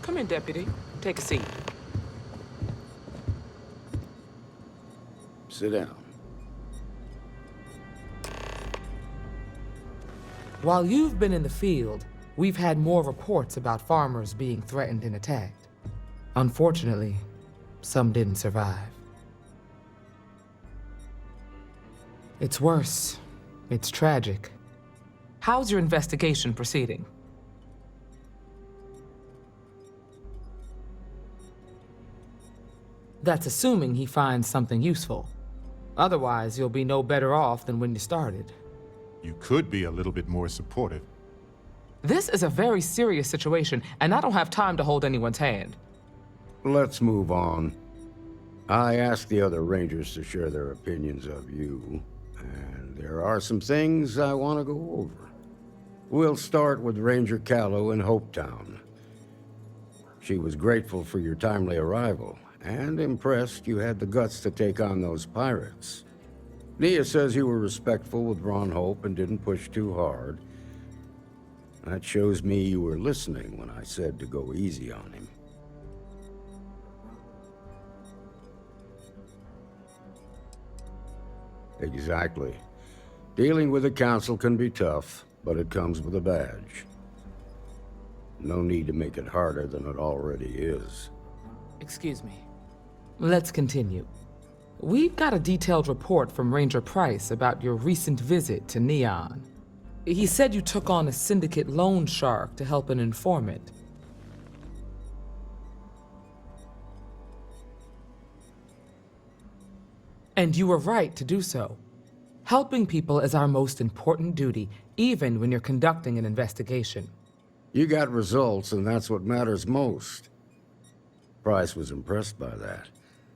Come in, Deputy. Take a seat. Sit down. While you've been in the field, we've had more reports about farmers being threatened and attacked. Unfortunately, some didn't survive. It's worse. It's tragic. How's your investigation proceeding? That's assuming he finds something useful. Otherwise, you'll be no better off than when you started. You could be a little bit more supportive. This is a very serious situation, and I don't have time to hold anyone's hand. Let's move on. I asked the other Rangers to share their opinions of you, and there are some things I want to go over. We'll start with Ranger Callow in Hopetown. She was grateful for your timely arrival, and impressed you had the guts to take on those pirates. Nia says you were respectful with Ron Hope and didn't push too hard. That shows me you were listening when I said to go easy on him. Exactly. Dealing with the Council can be tough, but it comes with a badge. No need to make it harder than it already is. Excuse me. Let's continue. We've got a detailed report from Ranger Price about your recent visit to Neon. He said you took on a syndicate loan shark to help an informant. And you were right to do so. Helping people is our most important duty, even when you're conducting an investigation. You got results, and that's what matters most. Price was impressed by that.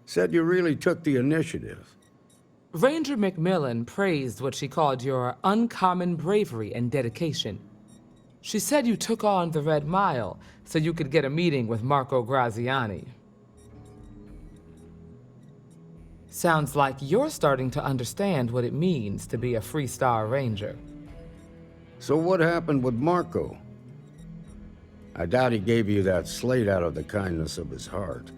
Said you really took the initiative. Ranger McMillan praised what she called your uncommon bravery and dedication. She said you took on the Red Mile so you could get a meeting with Marco Graziani. Sounds like you're starting to understand what it means to be a Freestar Ranger. So what happened with Marco? I doubt he gave you that slate out of the kindness of his heart.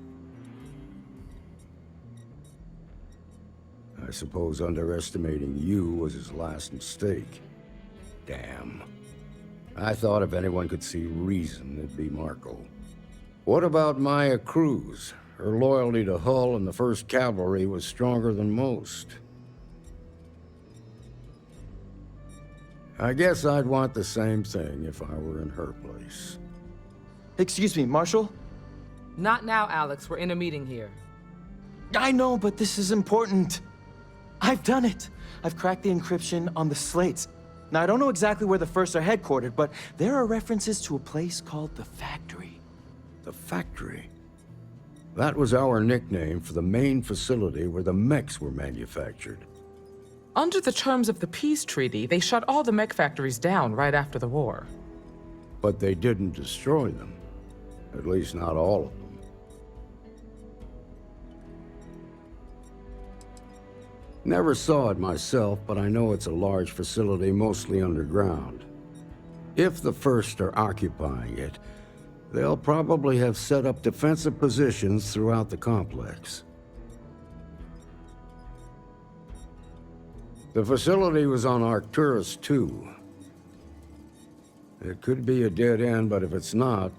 I suppose underestimating you was his last mistake. Damn. I thought if anyone could see reason, it'd be Marco. What about Maya Cruz? Her loyalty to Hull and the 1st Cavalry was stronger than most. I guess I'd want the same thing if I were in her place. Excuse me, Marshal? Not now, Alex. We're in a meeting here. I know, but this is important. I've done it. I've cracked the encryption on the slates. Now, I don't know exactly where the First are headquartered, but there are references to a place called the Factory. The Factory? That was our nickname for the main facility where the mechs were manufactured. Under the terms of the peace treaty, they shut all the mech factories down right after the war. But they didn't destroy them. At least not all of them. Never saw it myself, but I know it's a large facility mostly underground. If the First are occupying it, they'll probably have set up defensive positions throughout the complex. The facility was on Arcturus 2. It could be a dead end, but if it's not,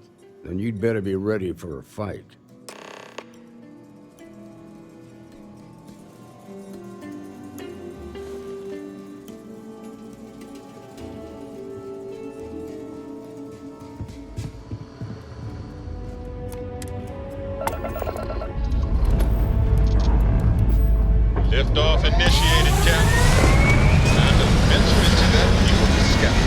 then you'd better be ready for a fight. Liftoff initiated, Captain. Time to venture into that view of the sky.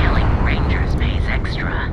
Killing Rangers pays extra.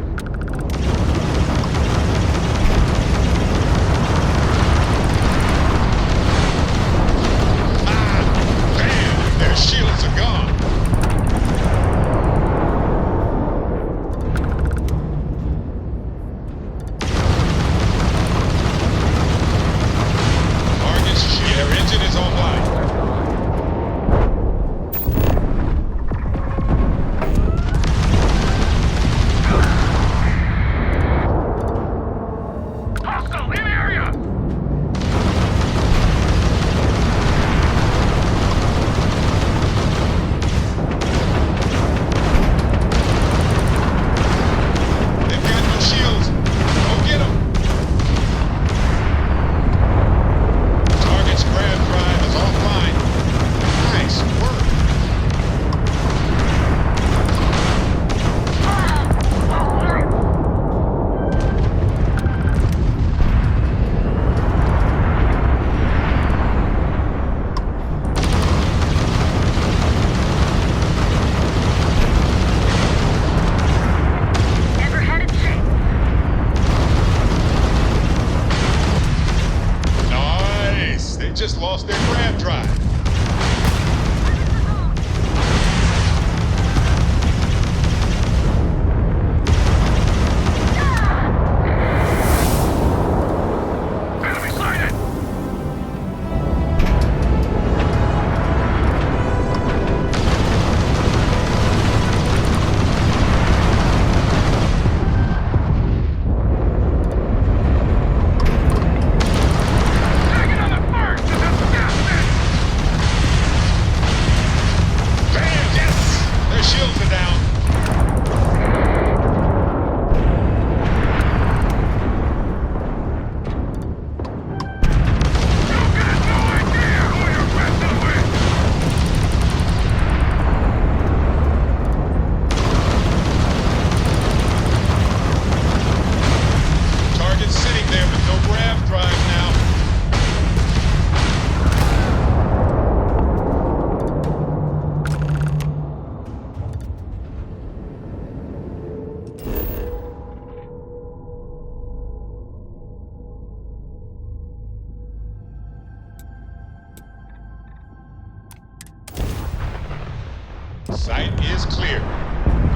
Site is clear.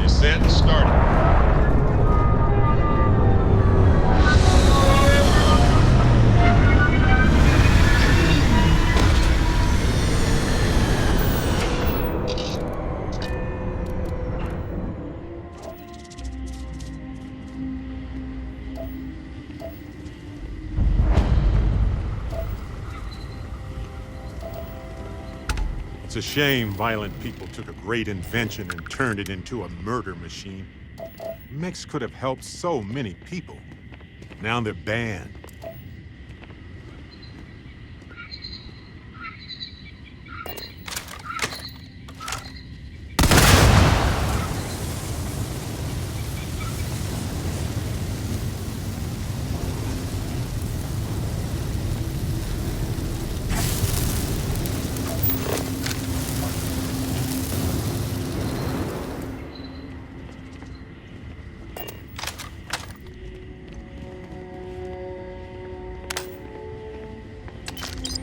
Descent started. It's a shame violent people took a great invention and turned it into a murder machine. Mechs could have helped so many people. Now they're banned.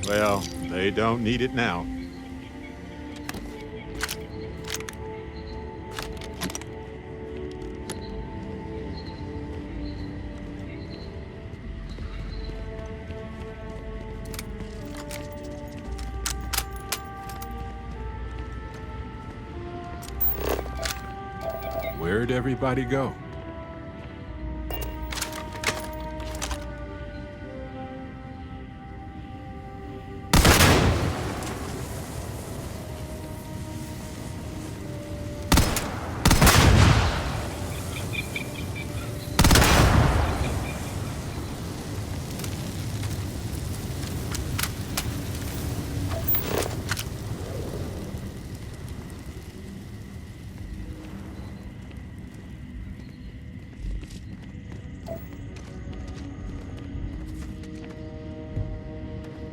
Well, they don't need it now. Where'd everybody go?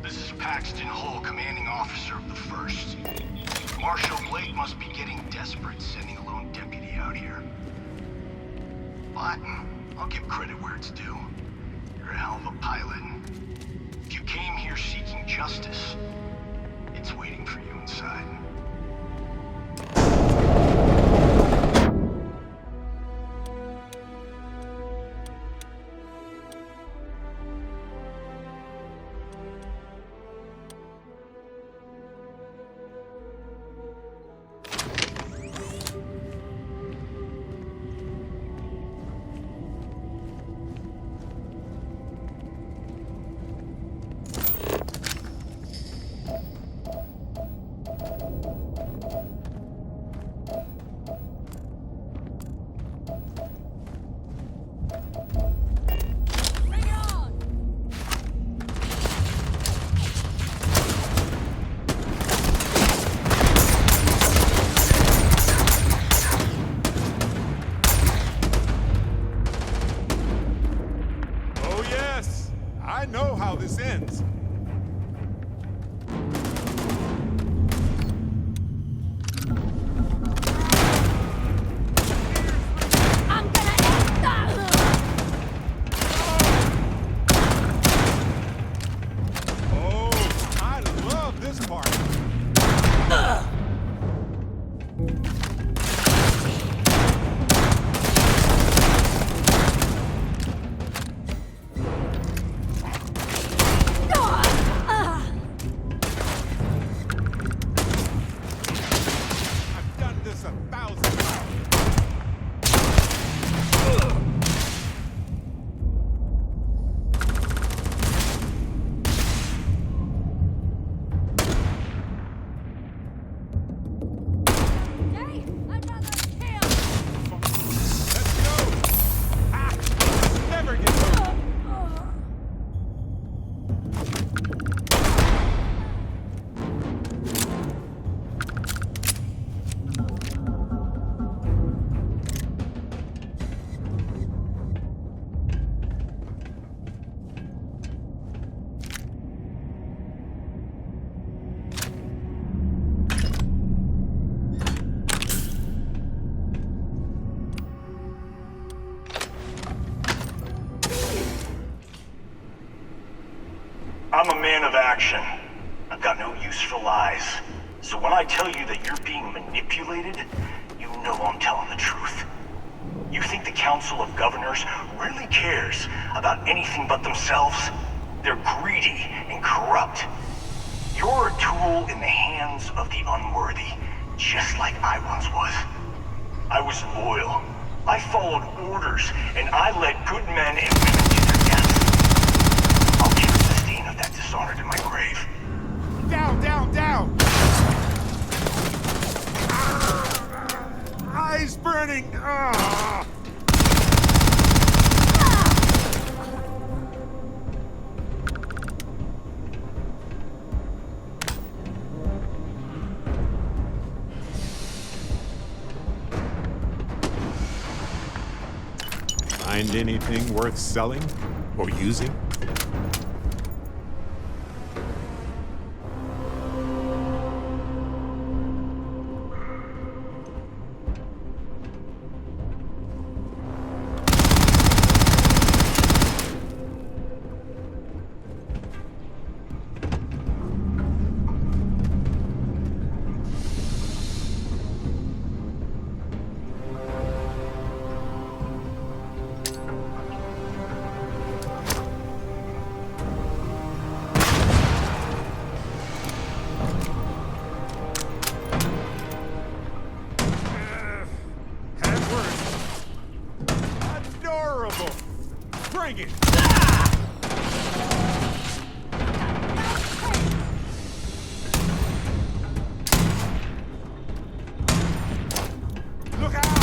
This is Paxton Hull, commanding officer of the 1st. Marshal Blake must be getting desperate sending a lone deputy out here. But I'll give credit where it's due. You're a hell of a pilot. If you came here seeking justice, it's waiting for you inside. I know how this ends. I'm gonna end that! Oh, I love this part. I've done this 1,000 times. Hey, another kill! Let's go! Ah, never get hurt. I'm a man of action. I've got no use for lies. So when I tell you that you're being manipulated, you know I'm telling the truth. You think the Council of Governors really cares about anything but themselves? They're greedy and corrupt. You're a tool in the hands of the unworthy, just like I once was. I was loyal. I followed orders, and I led good men and women to their deaths. I'll carry the stain of that dishonor to my grave. Down, down, down! Eyes burning! Ah! Find anything worth selling or using? Adorable! Bring it! Look out!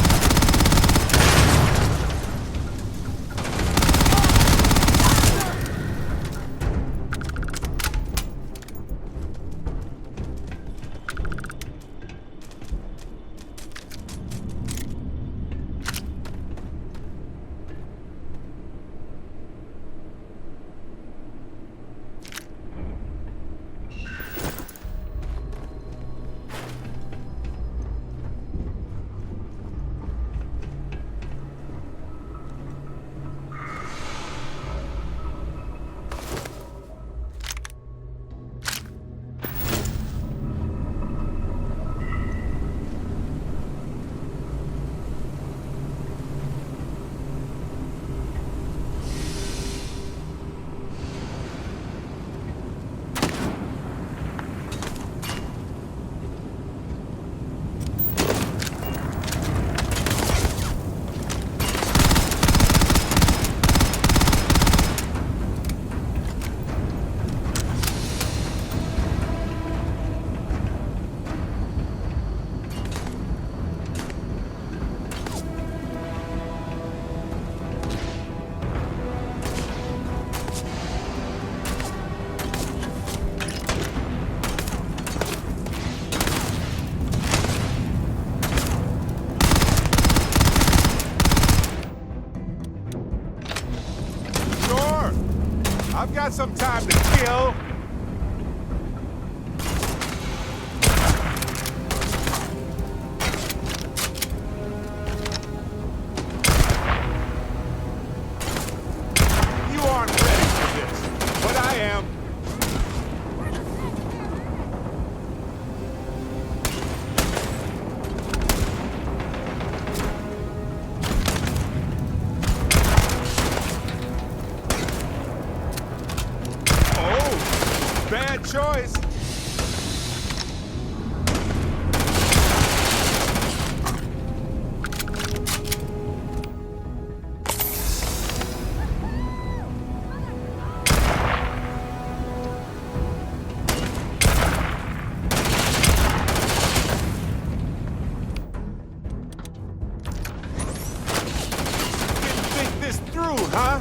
I've got some time to kill. You aren't ready for this, but I am. Bad choice. Didn't think this through, huh?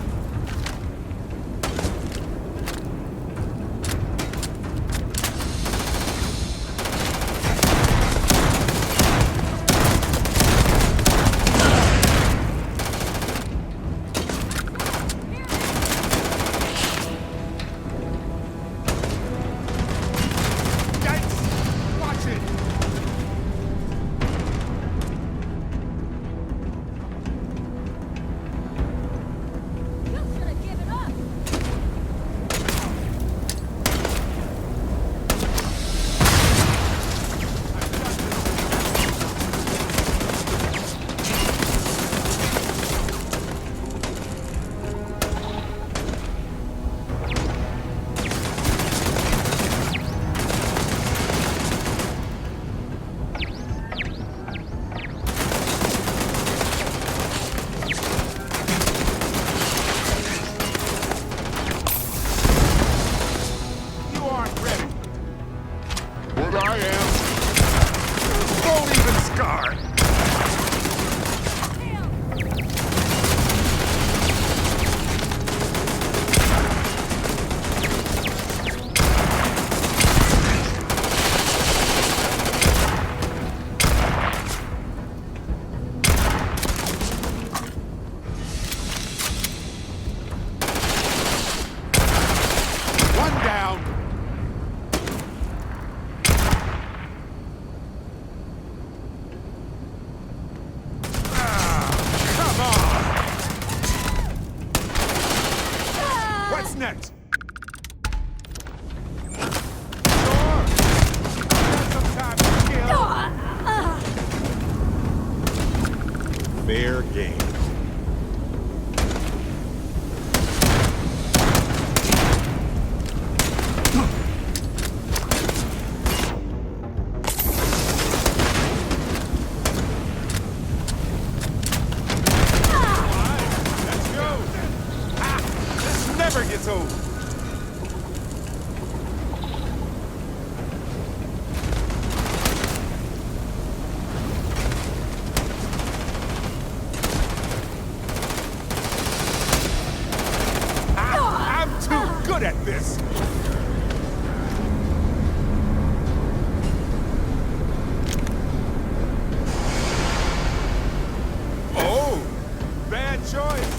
fair game. Let's go! This never gets old! I'm too good at this! Oh! Bad choice!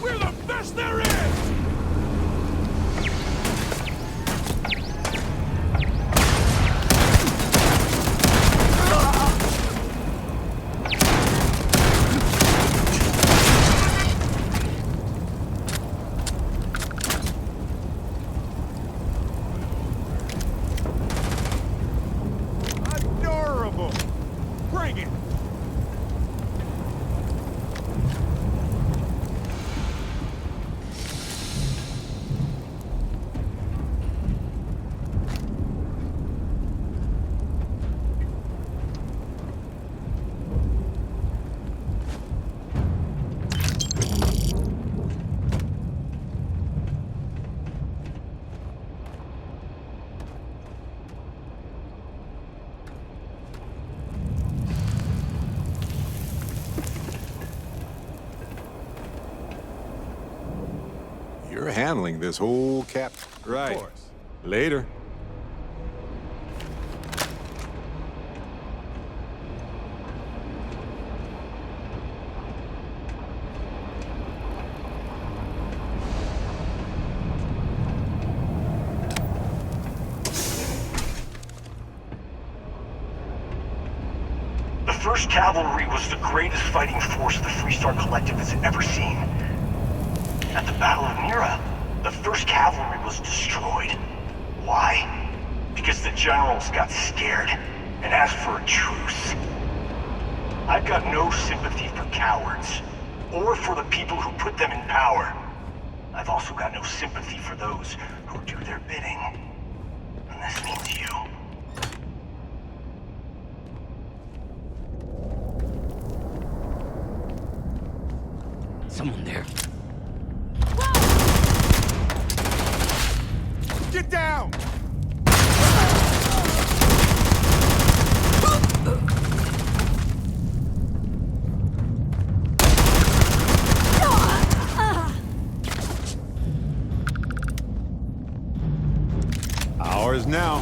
We're the best there is! Adorable! Bring it! You're handling this whole cap. Right. Of course. Later. The 1st Cavalry was the greatest fighting force the Freestar Collective has ever seen. At the Battle of Mira, the 1st Cavalry was destroyed. Why? Because the generals got scared and asked for a truce. I've got no sympathy for cowards, or for the people who put them in power. I've also got no sympathy for those who do their bidding. And this means you. Someone there. Get down! Ours now.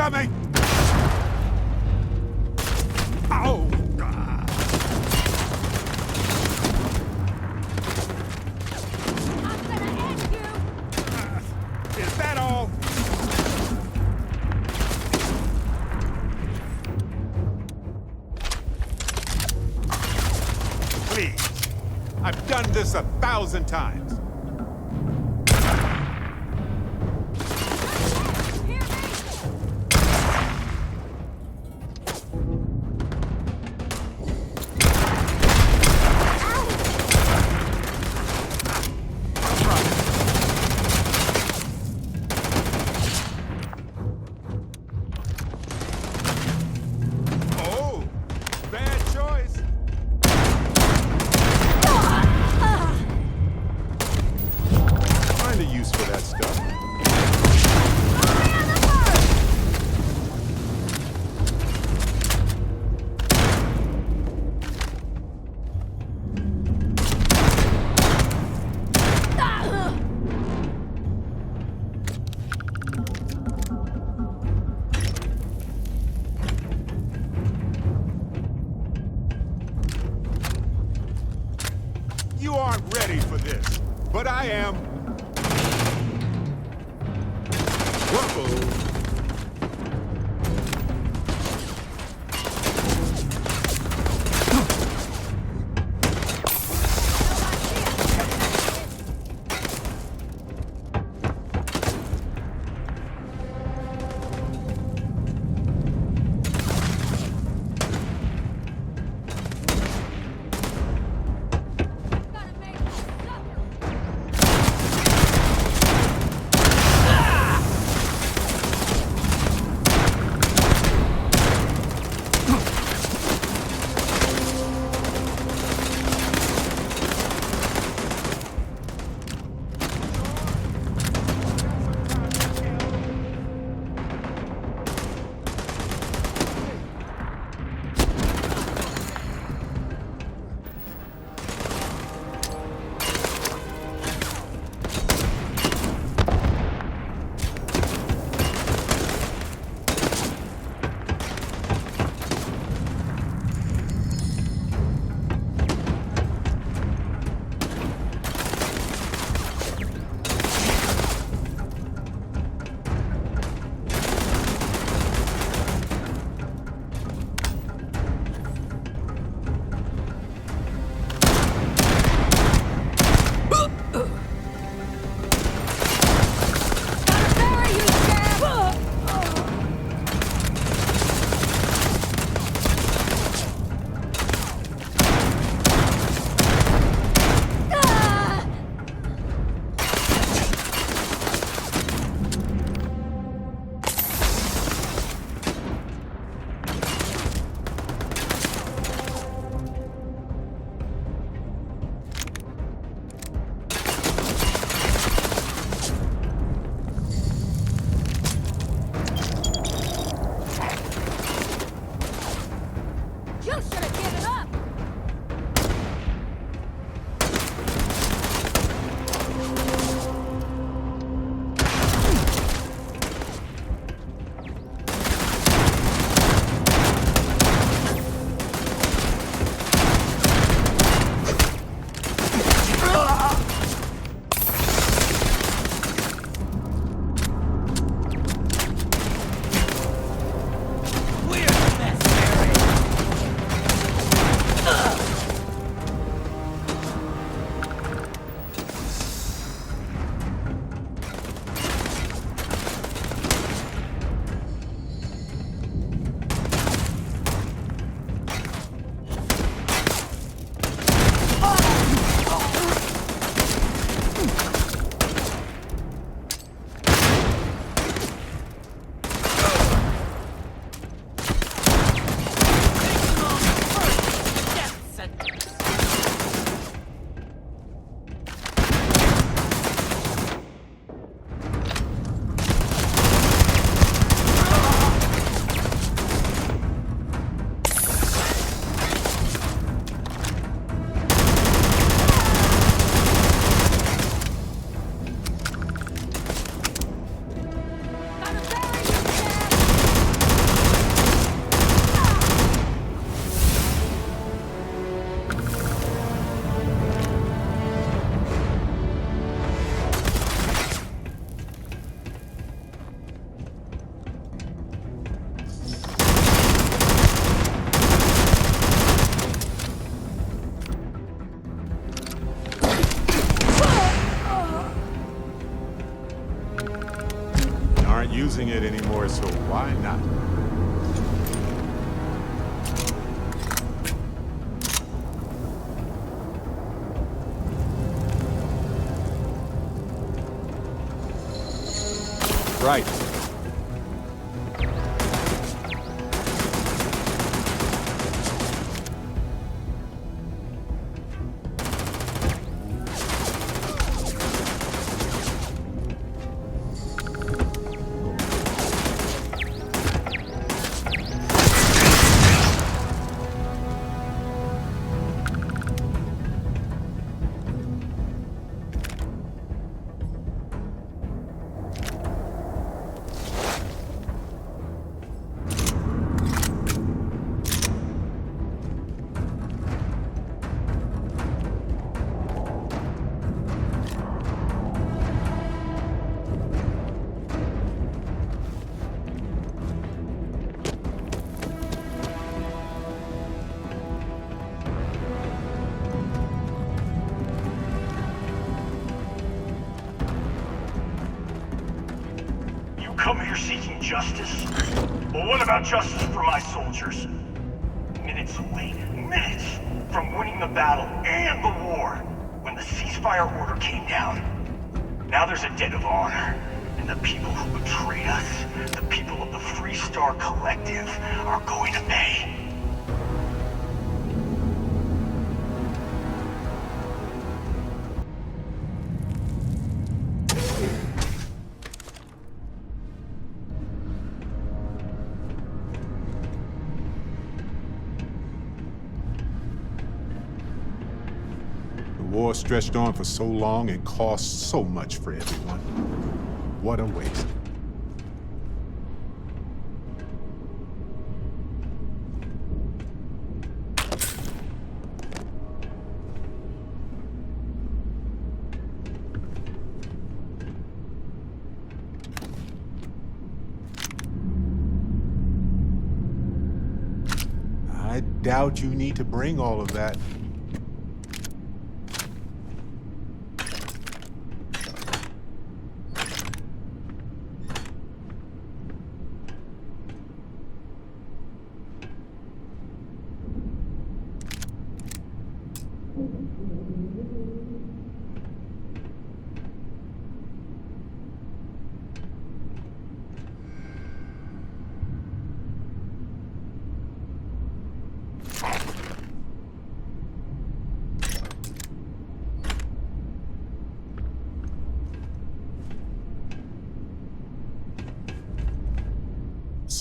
Incoming! Oh, God. I'm gonna end you! Is that all? Please. I've done this 1,000 times. Hear me? Oh, bad choice. Find a use for that stuff. You aren't ready for this, but I am. Whoa. Gotta make you suffer! aren't using it anymore, so why not? Right. Come here seeking justice? Well, what about justice for my soldiers? Minutes away, minutes from winning the battle and the war, when the ceasefire order came down. Now there's a debt of honor, and the people who betrayed us, the people of the Freestar Collective, are going to pay. The war stretched on for so long and cost so much for everyone. What a waste. I doubt you need to bring all of that.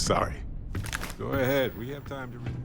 Sorry. Go ahead. We have time to read.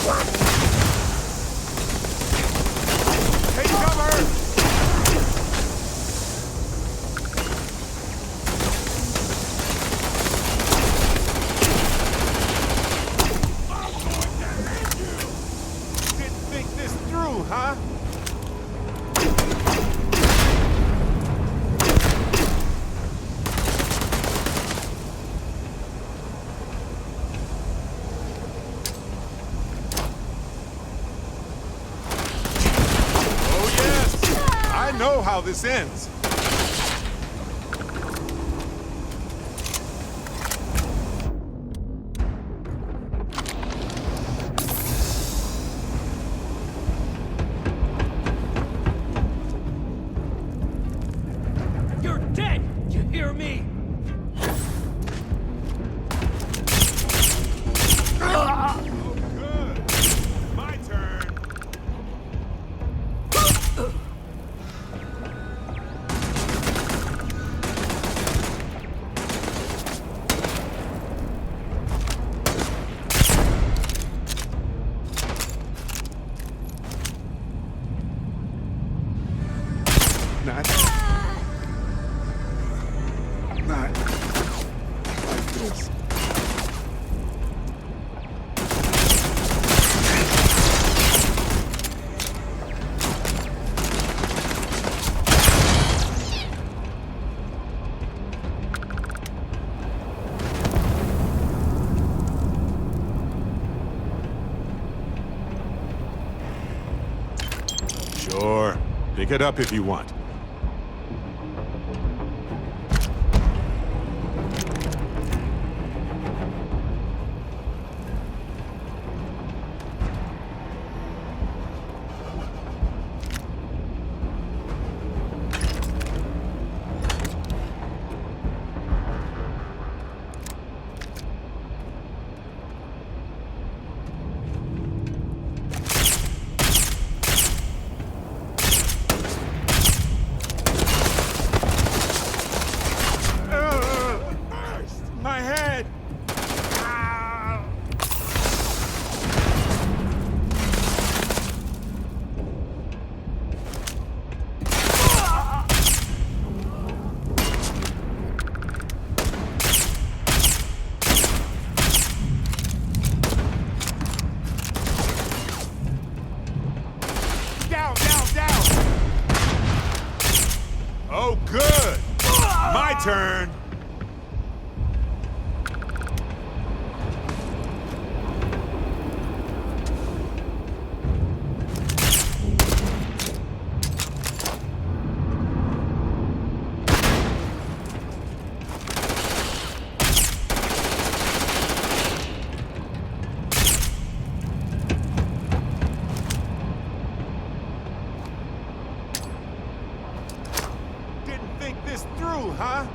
Take cover! Didn't think this through, huh? Oh, yes! I know how this ends. You're dead! You hear me? Good. My turn. Not like this. Sure. Pick it up if you want. My head! Ah. Down, down, down! Oh, good! My turn! Didn't think this through, huh?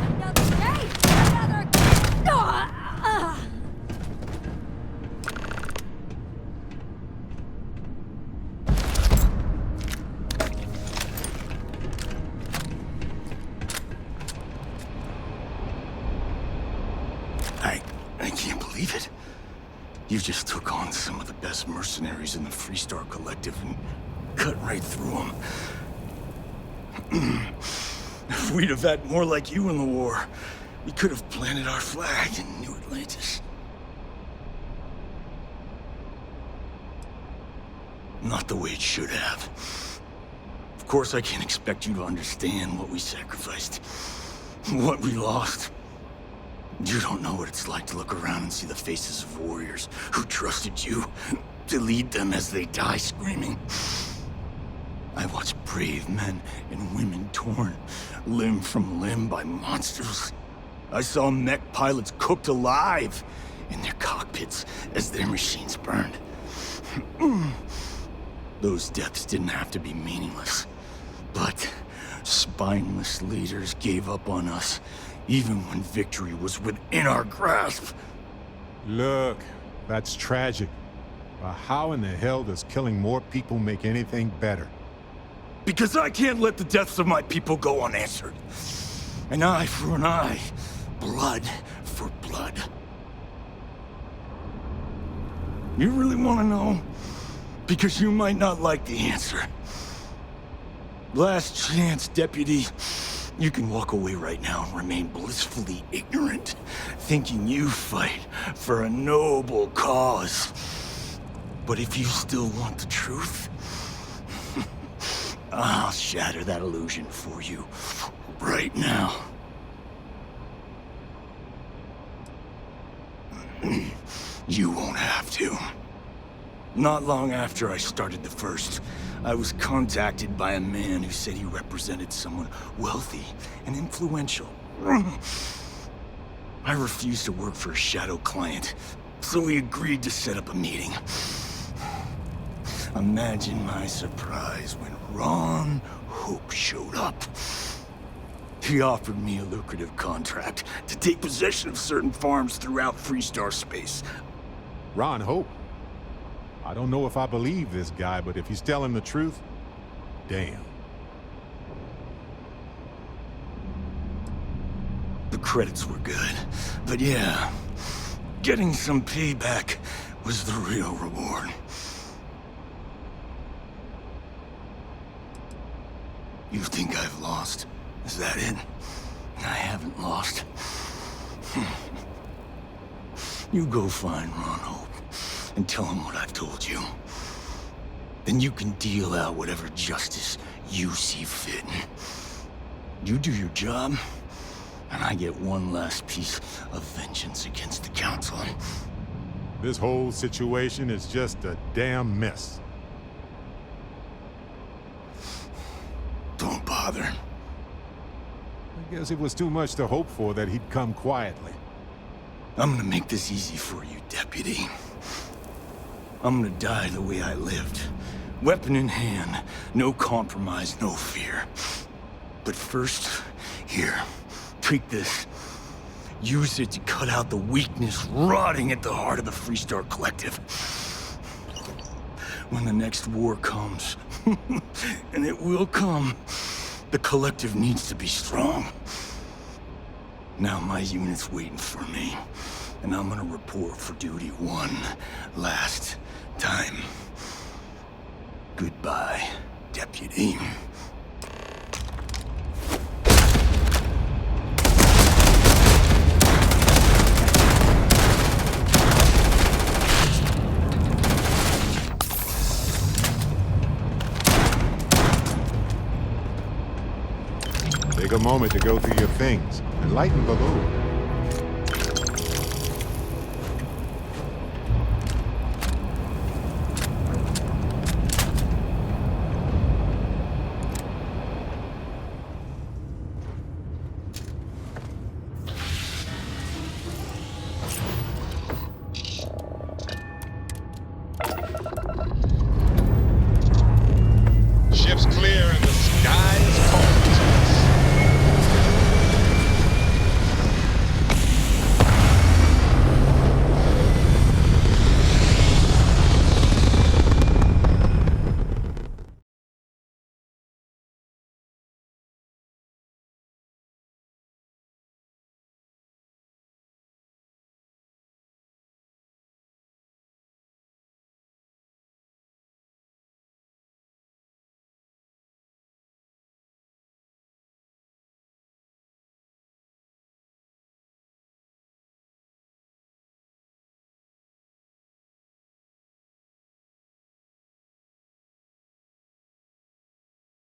Another day, another... I can't believe it. You just took on some of the best mercenaries in the Freestar Collective and cut right through them. If we'd have had more like you in the war, we could have planted our flag in New Atlantis. Not the way it should have. Of course, I can't expect you to understand what we sacrificed, what we lost. You don't know what it's like to look around and see the faces of warriors who trusted you to lead them as they die screaming. I watch brave men and women torn limb from limb by monsters. I saw mech pilots cooked alive in their cockpits as their machines burned. Those deaths didn't have to be meaningless, but spineless leaders gave up on us, even when victory was within our grasp. Look, that's tragic. But how in the hell does killing more people make anything better? Because I can't let the deaths of my people go unanswered. An eye for an eye, blood for blood. You really want to know? Because you might not like the answer. Last chance, Deputy. You can walk away right now and remain blissfully ignorant, thinking you fight for a noble cause. But if you still want the truth, I'll shatter that illusion for you right now. You won't have to. Not long after I started the First, I was contacted by a man who said he represented someone wealthy and influential. I refused to work for a shadow client, so he agreed to set up a meeting. Imagine my surprise when Ron Hope showed up. He offered me a lucrative contract to take possession of certain farms throughout Freestar space. Ron Hope? I don't know if I believe this guy, but if he's telling the truth, damn. The credits were good, but yeah, getting some payback was the real reward. You think I've lost? Is that it? I haven't lost. You go find Ron Hope and tell him what I've told you. Then you can deal out whatever justice you see fit. You do your job, and I get one last piece of vengeance against the Council. This whole situation is just a damn mess. Don't bother. I guess it was too much to hope for that he'd come quietly. I'm gonna make this easy for you, Deputy. I'm gonna die the way I lived. Weapon in hand, no compromise, no fear. But first, here, take this. Use it to cut out the weakness rotting at the heart of the Freestar Collective. When the next war comes, and it will come, the Collective needs to be strong. Now my unit's waiting for me, and I'm gonna report for duty one last time. Goodbye, Deputy. Take a moment to go through your things and lighten the load.